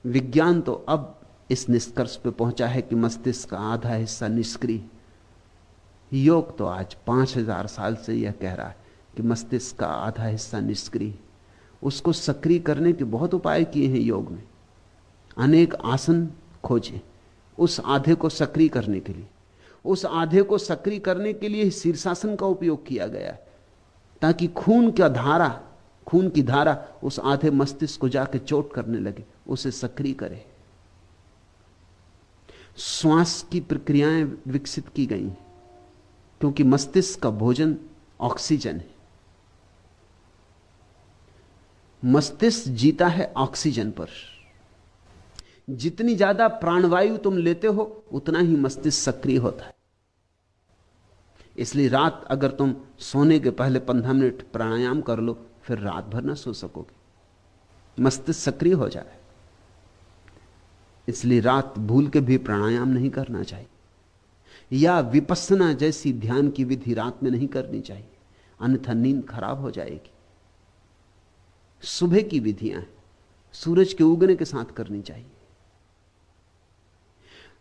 विज्ञान तो अब इस निष्कर्ष पे पहुंचा है कि मस्तिष्क का आधा हिस्सा निष्क्रिय। योग तो आज 5000 साल से यह कह रहा है कि मस्तिष्क का आधा हिस्सा निष्क्रिय। उसको सक्रिय करने के बहुत उपाय किए हैं योग में, अनेक आसन खोजे उस आधे को सक्रिय करने के लिए। उस आधे को सक्रिय करने के लिए शीर्षासन का उपयोग किया गया है, ताकि खून की धारा उस आधे मस्तिष्क को जाके चोट करने लगे, उसे सक्रिय करे। श्वास की प्रक्रियाएं विकसित की गई हैं, क्योंकि मस्तिष्क का भोजन ऑक्सीजन है। मस्तिष्क जीता है ऑक्सीजन पर। जितनी ज्यादा प्राणवायु तुम लेते हो उतना ही मस्तिष्क सक्रिय होता है। इसलिए रात अगर तुम सोने के पहले 15 मिनट प्राणायाम कर लो, फिर रात भर ना सो सकोगे, मस्तिष्क सक्रिय हो जाए। इसलिए रात भूल के भी प्राणायाम नहीं करना चाहिए, या विपस्सना जैसी ध्यान की विधि रात में नहीं करनी चाहिए, अन्यथा नींद खराब हो जाएगी। सुबह की विधियां सूरज के उगने के साथ करनी चाहिए।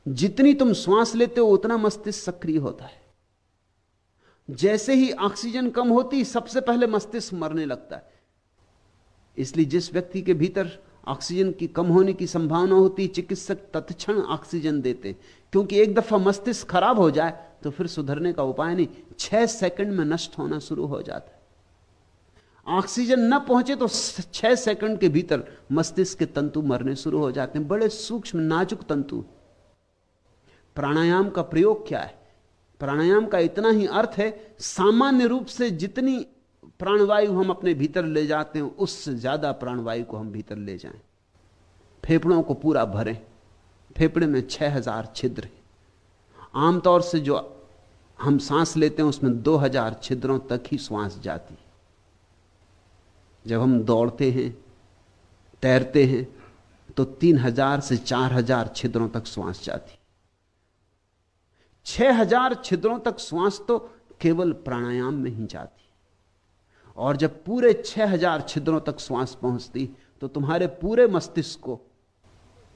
जितनी तुम श्वास लेते हो उतना मस्तिष्क सक्रिय होता है। जैसे ही ऑक्सीजन कम होती, सबसे पहले मस्तिष्क मरने लगता है। इसलिए जिस व्यक्ति के भीतर ऑक्सीजन की कम होने की संभावना होती, चिकित्सक तत्क्षण ऑक्सीजन देते, क्योंकि एक दफा मस्तिष्क खराब हो जाए तो फिर सुधरने का उपाय नहीं, 6 सेकंड में नष्ट होना शुरू हो जाता है। ऑक्सीजन न पहुंचे तो 6 सेकंड के भीतर मस्तिष्क के तंतु मरने शुरू हो जाते हैं, बड़े सूक्ष्म नाजुक तंतु। प्राणायाम का प्रयोग क्या है? प्राणायाम का इतना ही अर्थ है, सामान्य रूप से जितनी प्राणवायु हम अपने भीतर ले जाते हैं उससे ज्यादा प्राणवायु को हम भीतर ले जाएं। फेफड़ों को पूरा भरें। फेफड़े में 6000 छिद्र हैं। आमतौर से जो हम सांस लेते हैं उसमें 2000 छिद्रों तक ही श्वास जाती। जब हम दौड़ते हैं, तैरते हैं, तो 3000 से 4000 छिद्रों तक श्वास जाती। 6000 छिद्रों तक श्वास तो केवल प्राणायाम में ही जाती। और जब पूरे 6000 छिद्रों तक श्वास पहुंचती तो तुम्हारे पूरे मस्तिष्क को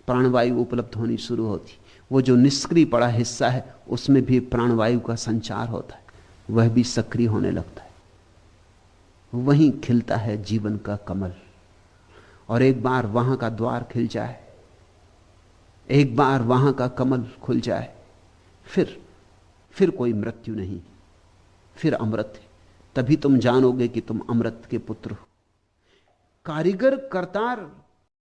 प्राणवायु उपलब्ध होनी शुरू होती। वो जो निष्क्रिय पड़ा हिस्सा है उसमें भी प्राणवायु का संचार होता है, वह भी सक्रिय होने लगता है। वहीं खिलता है जीवन का कमल। और एक बार वहां का द्वार खिल जाए, एक बार वहां का कमल खुल जाए, फिर कोई मृत्यु नहीं, फिर अमृत है। तभी तुम जानोगे कि तुम अमृत के पुत्र हो। कारीगर करतार